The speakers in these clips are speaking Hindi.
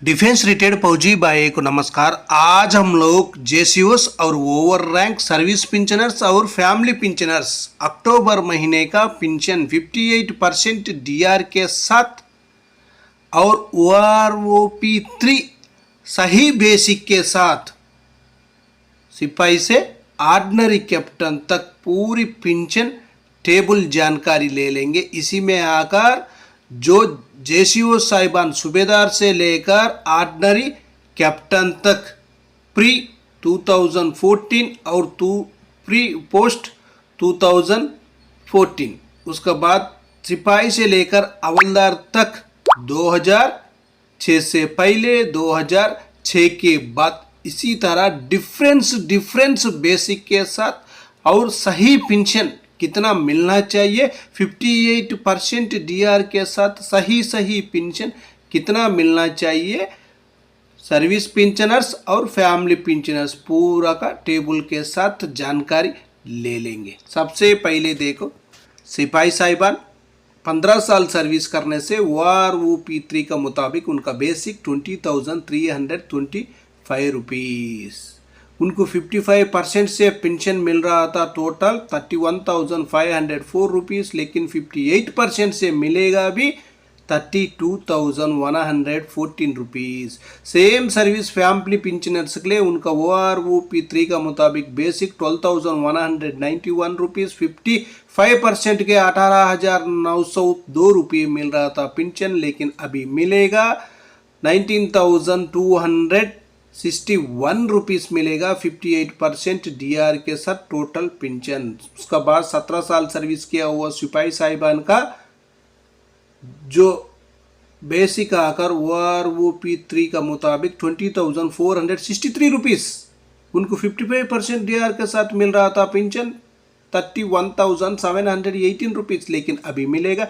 डिफेंस रिटायर्ड फौजी भाई को नमस्कार। आज हम लोग जेसीओस और ओवर रैंक सर्विस पिंचनर्स और फैमिली पिंचनर्स अक्टूबर महीने का पिंचन 58% डीआर के साथ और OROP3 सही बेसिक के साथ सिपाही से ऑर्डिनरी कैप्टन तक पूरी पिंचन टेबल जानकारी ले लेंगे। इसी में आकर जो जेसीओ साहिबान सूबेदार से लेकर ऑर्डिनरी कैप्टन तक प्री 2014 और प्री पोस्ट 2014, उसके बाद सिपाही से लेकर हवलदार तक 2006 से पहले 2006 के बाद, इसी तरह डिफरेंस बेसिक के साथ और सही पेंशन कितना मिलना चाहिए, 58% डीआर के साथ सही पेंशन कितना मिलना चाहिए, सर्विस पेंशनर्स और फैमिली पेंशनर्स पूरा का टेबल के साथ जानकारी ले लेंगे। सबसे पहले देखो, सिपाही साहिबान 15 साल सर्विस करने से OROP3 का मुताबिक उनका बेसिक 20,325 रुपीज़, उनको 55% से पेंशन मिल रहा था, टोटल 31,504 रुपीज़, लेकिन 58% से मिलेगा भी 32,114 rupees. Same service family pensioners के लिए उनका OROP3 का मुताबिक बेसिक 12,191 रुपीज़, 55% के 18,902 रुपये मिल रहा था पेंशन, लेकिन अभी मिलेगा 19,261 रुपीज़ मिलेगा 58% डीआर के साथ टोटल पेंशन। उसका बाद 17 साल सर्विस किया हुआ सिपाही साहिबान का जो बेसिक आकर OROP3 का मुताबिक 20,463 रुपीज़, उनको 55% डीआर के साथ मिल रहा था पेंशन 31,718 रुपीज़, लेकिन अभी मिलेगा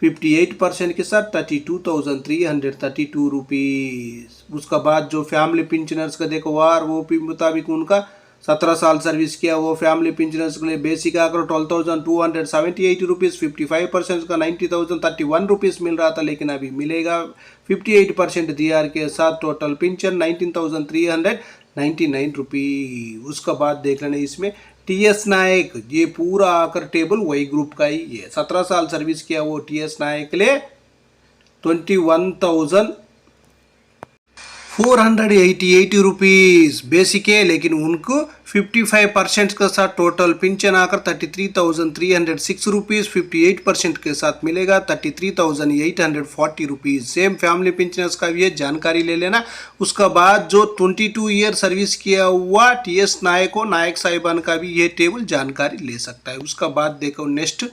58% के साथ 32,332 रुपीज़। उसका बाद जो फैमिली पेंशनर्स का देखो OROP मुताबिक उनका 17 साल सर्विस किया वो फैमिली पेंशनर्स के लिए बेसिक आकर 12,278 रुपीज़, 55% का 90,031 रुपीज़ मिल रहा था, लेकिन अभी मिलेगा 58% डीआर के साथ टोटल पेंशन 19,399 रुपीज़। उसका बाद देख लेना इसमें TS नायक, ये पूरा आकर टेबल वही ग्रुप का ही है। 17 साल सर्विस किया वो TS नायक के लिए 21,488 रुपीज़ बेसिक है, लेकिन उनको 55% के साथ टोटल पेंशन आकर 33,306 रुपीज़, 58% के साथ मिलेगा 33,840 रुपीज़। सेम फैमिली पेंशनर्स का भी जानकारी ले लेना। उसका बाद जो 22 ईयर सर्विस किया हुआ TS नायक हो, नायक साहिबान का भी ये टेबल जानकारी ले सकता है। उसका बाद देखो नेक्स्ट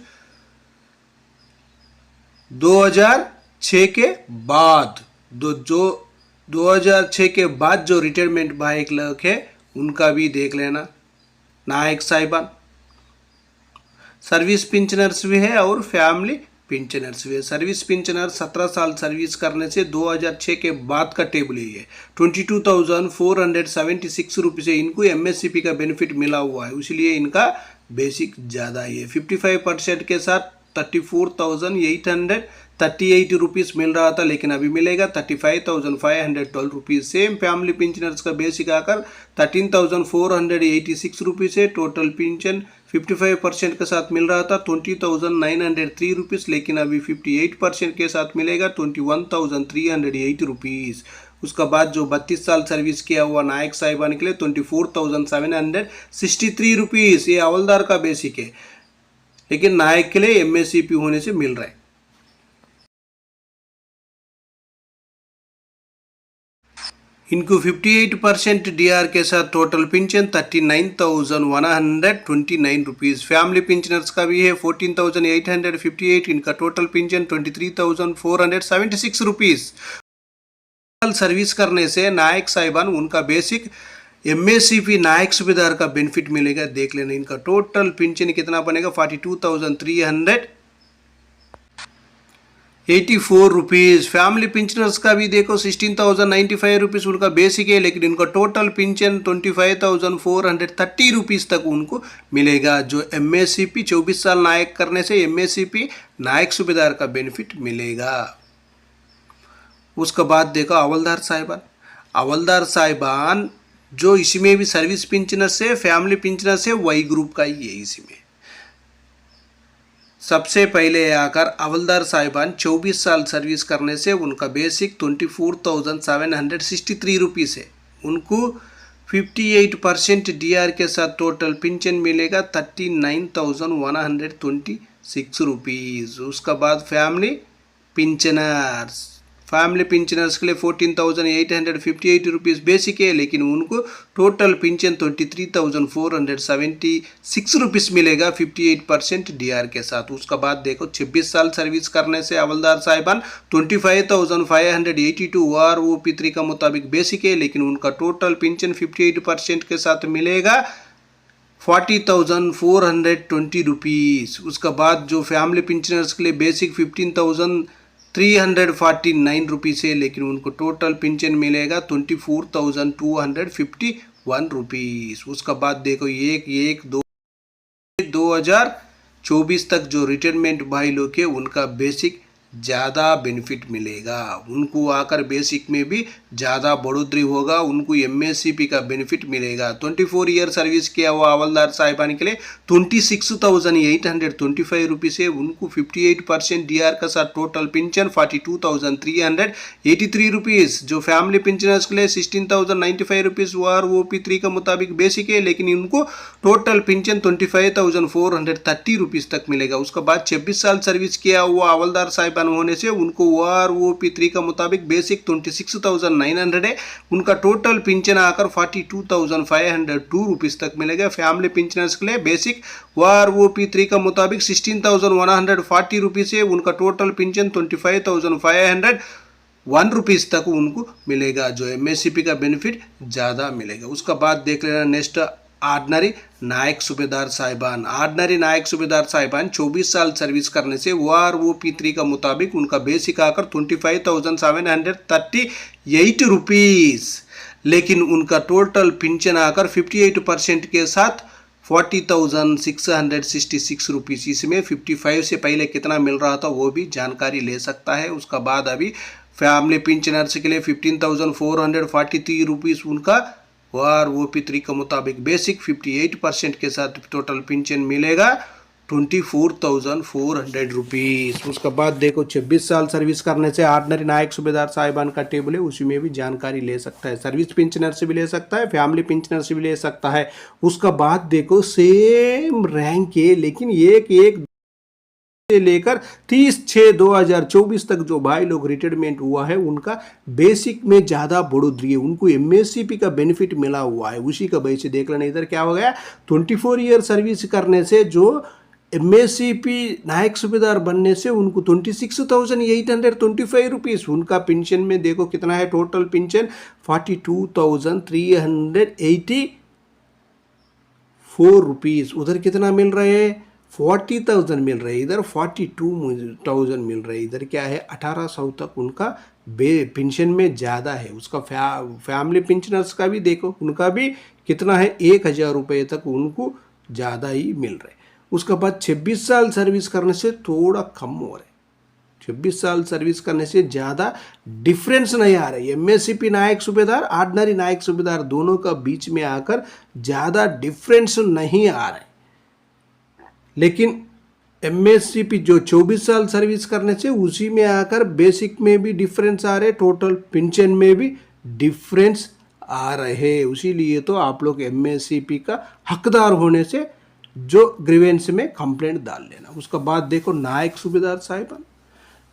2006 के बाद 2006 के बाद जो रिटायरमेंट भाई लोग है उनका भी देख लेना। नायक साहिबान सर्विस पेंशनर्स भी है और फैमिली पेंशनर्स भी है। सर्विस पेंशनर 17 साल सर्विस करने से 2006 के बाद का टेबल ही है 22,476 रुपीज़ है। इनको MSCP का बेनिफिट मिला हुआ है, इसलिए इनका बेसिक ज़्यादा ही है। 55% के साथ 34,838 रुपीज़ मिल रहा था, लेकिन अभी मिलेगा 35,512 रुपीज़। सेम फैमिली पेंशनर्स का बेसिक आकर 13,486 रुपीज़ है। टोटल पेंशन 55% के साथ मिल रहा था 20,903 रुपीज़, लेकिन अभी 58% के साथ मिलेगा 21,308 रुपीज़। उसका बाद जो 32 साल सर्विस किया हुआ नायक साहिबान के लिए 24,763 रुपीज़, ये हवलदार का बेसिक है, लेकिन नायक के लिए MSCP होने से मिल रहा है। इनको 58% डीआर के साथ total pension 39,129 rupees. Family pensioners का भी है 14,858, इनका टोटल पेंशन 23,476 रुपीज़। सर्विस करने से नायक साहिबान उनका बेसिक MSCP नायक सूबेदार का बेनिफिट मिलेगा, देख लेना। इनका टोटल पेंशन कितना बनेगा 42,384 रुपीज़। फैमिली पेंशनर्स का भी देखो 16,095 रुपीज़ उनका बेसिक है, लेकिन इनका टोटल पेंशन 25,430 रुपीज़ तक उनको मिलेगा। जो MSCP 24 साल नायक करने से MSCP नायक सूबेदार का बेनिफिट मिलेगा। उसके बाद देखो हवलदार साहिबान जो इसमें भी सर्विस पेंशनर से फैमिली पेंशनर से वाई ग्रुप का ही है। इसमें सबसे पहले आकर हवलदार साहिबान 24 साल सर्विस करने से उनका बेसिक 24,763 रुपीज़ है। उनको 58% डीआर के साथ टोटल पेंशन मिलेगा 39,126 रुपीज़। उसका बाद फैमिली पेंशनर्स के लिए 14,858 रुपीज़ बेसिक है, लेकिन उनको टोटल पेंशन 23,476 रुपीज़ मिलेगा 58% डीआर के साथ। उसका बाद देखो 26 साल सर्विस करने से हवलदार साहिबान 25,582 OROP3 का मुताबिक बेसिक है, लेकिन उनका टोटल पेंशन 58% के साथ मिलेगा 40,420 रुपीज़। उसका बाद जो फैमिली पेंशनर्स के लिए बेसिक 15,349 रुपीज़ है, लेकिन उनको टोटल पेंशन मिलेगा 24,251 रुपीज़। उसका बाद देखो 1/1/2024 तक जो रिटायरमेंट भाई लोग के उनका बेसिक ज़्यादा बेनिफिट मिलेगा। उनको आकर बेसिक में भी ज़्यादा बढ़ोतरी होगा, उनको एमएससीपी का बेनिफिट मिलेगा। 24 ईयर सर्विस किया हुआ हवलदार साहिबान के लिए 26,825 रुपीज़ है। उनको 58% डीआर का साथ टोटल पेंशन 42,383 रुपीज़। जो फैमिली पेंशनर्स के लिए 16,095 रुपीज़ OROP3 का मुताबिक बेसिक है, लेकिन उनको टोटल पेंशन 25,430 रुपीज़ तक मिलेगा। उसके बाद 26 साल सर्विस किया हुआ हवलदार साहिबान होने से उनको OROP3 का मुताबिक बेसिक 26,900 है। उनका टोटल पेंशन आकर 42,502 रुपीज़ तक मिलेगा। फैमिली पेंशनर्स के लिए बेसिक OROP3 का मुताबिक 16,140 रुपीज़ है। उनका टोटल पेंशन 25,501 रुपीज़ तक उनको मिलेगा, जो एमएससीपी का बेनिफिट ज़्यादा मिलेगा। उसका बाद देख लेना नेक्स्ट ऑर्डिनरी नायक सूबेदार साहिबान। 24 साल सर्विस करने से OROP3 का मुताबिक उनका बेसिक आकर 25,738 रुपीज़, लेकिन उनका टोटल पेंशन आकर 58% के साथ 40,666 रुपीज़। इसमें 55 से पहले कितना मिल रहा था वो भी जानकारी ले सकता है। उसका बाद अभी फैमिली पेंशनर्स के लिए 15,443 रुपीज़ उनका OROP3 के मुताबिक बेसिक 58% के साथ टोटल पेंशन मिलेगा 24,400 रुपीज़। उसके बाद देखो 26 साल सर्विस करने से ऑर्डिनरी नायक सूबेदार साहिबान का टेबल है, उसी में भी जानकारी ले सकता है। सर्विस पेंशनर से भी ले सकता है, फैमिली पेंशनर से भी ले सकता है। उसका बाद देखो सेम रैंक है, लेकिन एक से लेकर 30/6/2024 तक जो भाई लोग रिटायरमेंट हुआ है उनका बेसिक में ज़्यादा बढ़ोतरी है, उनको एमएससीपी का बेनिफिट मिला हुआ है। उसी का वजह से देख लेना इधर क्या हो गया, 24 ईयर सर्विस करने से जो एमएससीपी नायक सूबेदार बनने से उनको 26,825 रुपीज़ उनका पेंशन में देखो कितना है टोटल पेंशन 42,384 रुपीज़। उधर कितना मिल रहे हैं 40,000 मिल रहे, इधर 42,000 मिल रहे। इधर क्या है 1,800 तक उनका पेंशन में ज़्यादा है। उसका फैमिली पेंशनर्स का भी देखो उनका भी कितना है 1,000 रुपये तक उनको ज़्यादा ही मिल रहे। उसके बाद 26 साल सर्विस करने से थोड़ा कम हो रहे, 26 साल सर्विस करने से ज़्यादा डिफरेंस नहीं आ रहा है। एमएससीपी नायक सूबेदार ऑर्डिनरी नायक सूबेदार दोनों का बीच में आकर ज़्यादा डिफरेंस नहीं आ रहा है, लेकिन एमएससीपी जो 24 साल सर्विस करने से उसी में आकर बेसिक में भी डिफरेंस आ रहे, टोटल पेंशन में भी डिफरेंस आ रहे। उसीलिए तो आप लोग एमएससीपी का हकदार होने से जो ग्रीवेंस में कंप्लेंट डाल लेना। उसका बाद देखो नायक सूबेदार साहिबान,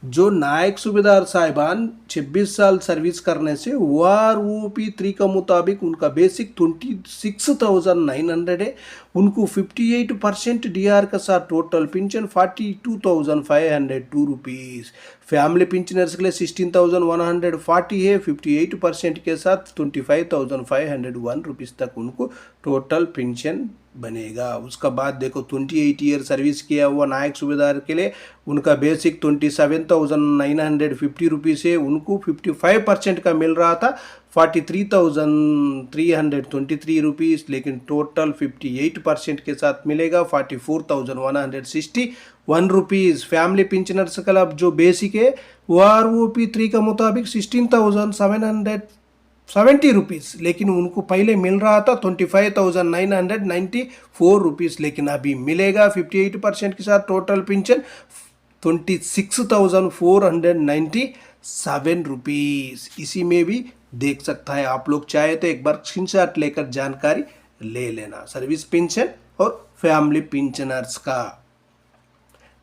जो नायक सूबेदार साहिबान 26 साल सर्विस करने से OROP3 का मुताबिक उनका बेसिक 26,900 है। उनको 58% डीआर का साथ total pension 42,502 rupees. Family pensioners के लिए 16,140 है, 58% के साथ 25,501 रुपीज़ तक उनको टोटल पेंशन बनेगा। उसका बाद देखो 28 ईयर सर्विस किया हुआ नायक सूबेदार के लिए उनका बेसिक 27,950 रुपीज़ है। उनको 55% का मिल रहा था 43,323 रुपीज़, लेकिन टोटल 58% के साथ मिलेगा 44,160 ₹1। फैमिली पेंशनर्स का अब जो बेसिक है वो ROP3 का मुताबिक ₹16,770, लेकिन उनको पहले मिल रहा था ₹25,994, लेकिन अभी मिलेगा 58% के साथ टोटल पेंशन ₹26,497। इसी में भी देख सकता है, आप लोग चाहे तो एक बार स्क्रीनशॉट लेकर जानकारी ले लेना सर्विस पेंशन और फैमिली पेंशनर्स का।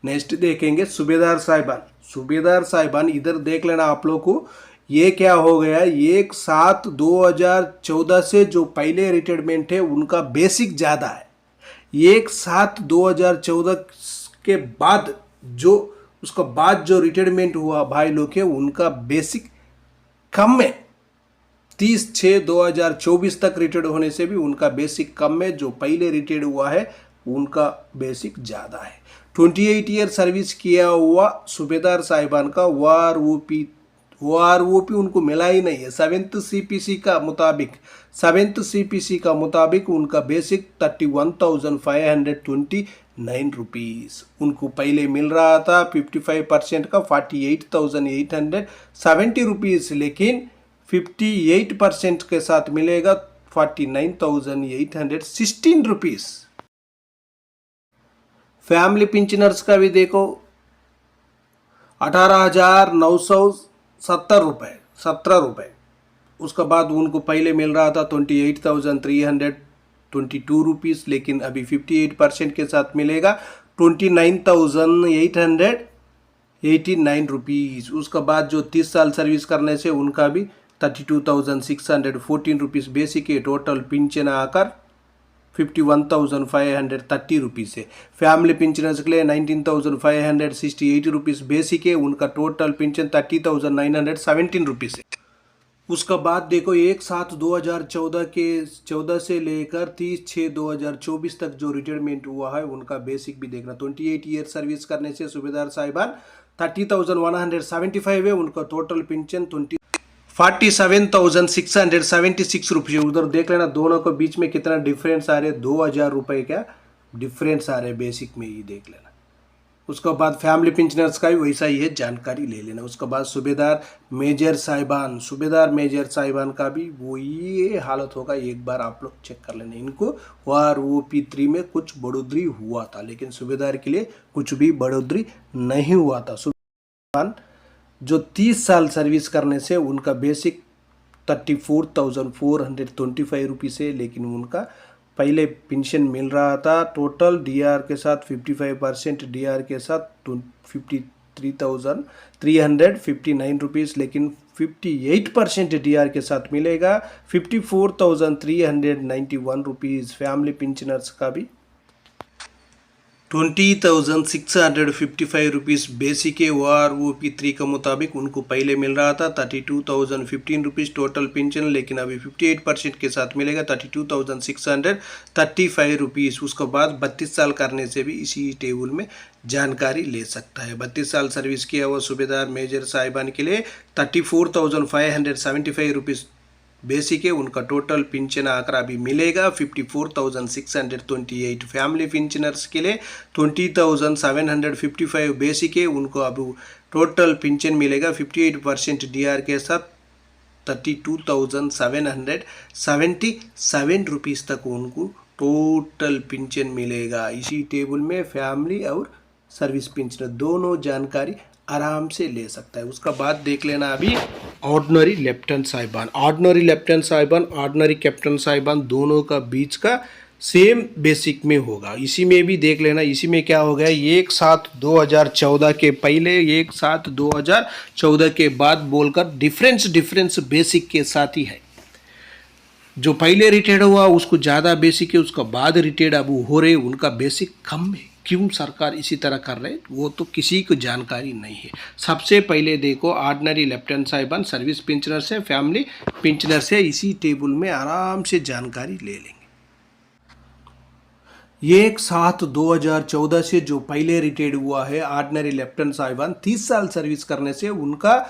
नेक्स्ट देखेंगे सूबेदार साहिबान। सूबेदार साहिबान इधर देख लेना आप लोग को, ये क्या हो गया, 1/7/2014 से जो पहले रिटायरमेंट है उनका बेसिक ज़्यादा है। 1/7/2014 के बाद जो उसका बाद जो रिटायरमेंट हुआ भाई लोग है उनका बेसिक कम है। 30/6/2024 तक रिटायर्ड होने से भी उनका बेसिक कम है। जो पहले रिटायर्ड हुआ है उनका बेसिक ज़्यादा है। 28 ईयर सर्विस किया हुआ सूबेदार साहिबान का OROP उनको मिला ही नहीं है। 7th CPC का मुताबिक उनका बेसिक ₹31,529। उनको पहले मिल रहा था 55% का ₹48,870, लेकिन 58% के साथ मिलेगा ₹49,816। फैमिली पेंशनर्स का भी देखो, ₹18,970 उसका बाद उनको पहले मिल रहा था ₹28,322, लेकिन अभी 58% के साथ मिलेगा ₹29,889। उसका बाद जो 30 साल सर्विस करने से उनका भी ₹32,614 बेसिक है। टोटल पेंशन आकर ₹51,530 है। फैमिली पेंशनर्स के लिए ₹19,568 बेसिक है। उनका टोटल पेंशन ₹30,917 है। उसका बाद देखो 1/7/2014 से लेकर 30/6/2024 तक जो रिटायरमेंट हुआ है उनका बेसिक भी देखना। 28 ईयर सर्विस करने से सूबेदार साहिबान 30,175 है। उनका टोटल पेंशन ₹47,676। उधर देख लेना दोनों के बीच में कितना डिफरेंस आ रहे हैं, ₹2,000 का डिफरेंस आ रहे हैं बेसिक में, ही देख लेना। उसके बाद फैमिली पेंशनर्स का भी वैसा ही है, जानकारी ले लेना। उसके बाद सूबेदार मेजर साहिबान का भी वही हालत होगा, एक बार आप लोग चेक कर लेना। इनको OROP3 में कुछ बढ़ोतरी हुआ था, लेकिन सूबेदार के लिए कुछ भी बढ़ोतरी नहीं हुआ था। सूबेदार जो 30 साल सर्विस करने से उनका बेसिक ₹34,425 है, लेकिन उनका पहले पेंशन मिल रहा था टोटल DR के साथ 55% DR के साथ ₹53,359, लेकिन 58% DR के साथ मिलेगा ₹54,391। फैमिली पेंशनर्स का भी ₹20,655 बेसिक है। OROP3 के मुताबिक उनको पहले मिल रहा था ₹32,015 टोटल पेंशन, लेकिन अभी 58% के साथ मिलेगा ₹32,635। उसके बाद 32 साल करने से भी इसी टेबल में जानकारी ले सकता है। 32 साल सर्विस किया हुआ सूबेदार मेजर साहिबान के लिए ₹34,575 बेसिक है। उनका टोटल पेंशन आकर अभी मिलेगा 54,628। फैमिली पेंशनर्स के लिए 20,755 बेसिक है। उनको अभी टोटल पेंशन मिलेगा 58% DR के साथ ₹32,777 तक उनको टोटल पेंशन मिलेगा। इसी टेबल में फैमिली और सर्विस पेंशनर दोनों जानकारी आराम से ले सकता है। उसका बाद देख लेना अभी ऑर्डिनरी लेफ्टिनेंट साहिबान, ऑर्डिनरी कैप्टन साहिबान दोनों का बीच का सेम बेसिक में होगा। इसी में भी देख लेना, इसी में क्या हो गया, 1/7/2014 के पहले 1/7/2014 के बाद बोलकर डिफरेंस बेसिक के साथ ही है। जो पहले रिटायर्ड हुआ उसको ज़्यादा बेसिक है, उसका बाद रिटायर्ड अब हो रहे उनका बेसिक कम है। क्यों सरकार इसी तरह कर रहे हैं वो तो किसी को जानकारी नहीं है। सबसे पहले देखो ऑर्डिनरी लेफ्टिनेंट साहिबान सर्विस पेंशनर से फैमिली पेंशनर से इसी टेबल में आराम से जानकारी ले लेंगे। 1/7/2014 से जो पहले रिटायर्ड हुआ है ऑर्डिनरी लेफ्टिनेंट साहिबान 30 साल सर्विस करने से उनका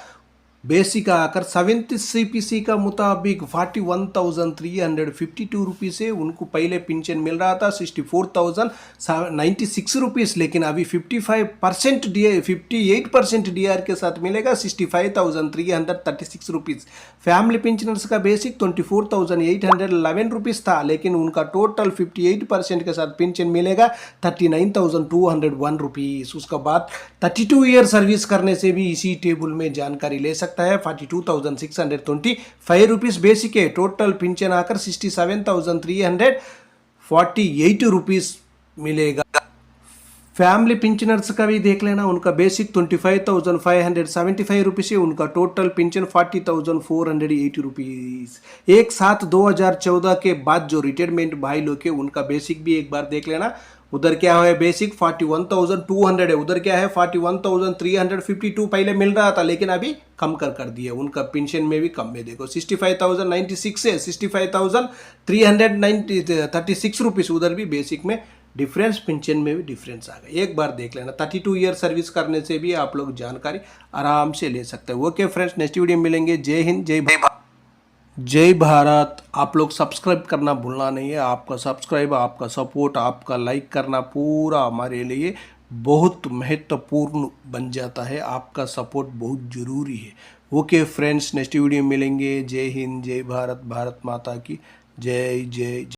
बेसिक आकर 7th CPC का मुताबिक 41,352 रुपीज़ से उनको पहले पेंशन मिल रहा था 64,096 रुपीज़, लेकिन अभी 55% डी 58% DR के साथ मिलेगा 65,336 रुपीज़। फैमिली पेंशनर्स का बेसिक 24,811 रुपीज़ था, लेकिन उनका टोटल 58% के साथ पेंशन मिलेगा 39,201 रुपीज़। उसका बाद 32 ईयर सर्विस करने से भी इसी टेबल में जानकारी ले सकता है। 42,625 रुपीज़ बेसिक है, टोटल पेंशन आकर 67,348 रुपीज़ मिलेगा। फैमिली पेंशनर्स का भी देख लेना, उनका बेसिक 25,575 रुपीज़ है, उनका टोटल पेंशन 40,480 रुपीज़। एक साथ 2014 के बाद जो रिटायरमेंट भाई लोग के उनका बेसिक भी एक बार देख लेना। उधर क्या है बेसिक 41,200 है, उधर क्या है 41,352 पहले मिल रहा था, लेकिन अभी कम कर दिया। उनका पेंशन में भी कम में देखो 65,096 है, 65,336 रुपीज़ उधर भी बेसिक में डिफरेंस, पेंशन में भी डिफरेंस आ गया। एक बार देख लेना, 32 ईयर सर्विस करने से भी आप लोग जानकारी आराम से ले सकते हैं। ओके फ्रेंड्स, नेक्स्ट वीडियो में मिलेंगे। जय हिंद, जय भारत। आप लोग सब्सक्राइब करना भूलना नहीं है। आपका सब्सक्राइब, आपका सपोर्ट, आपका लाइक करना पूरा हमारे लिए बहुत महत्वपूर्ण बन जाता है। आपका सपोर्ट बहुत ज़रूरी है। ओके फ्रेंड्स, नेक्स्ट वीडियो में मिलेंगे। जय हिंद, जय भारत, भारत माता की जय जय।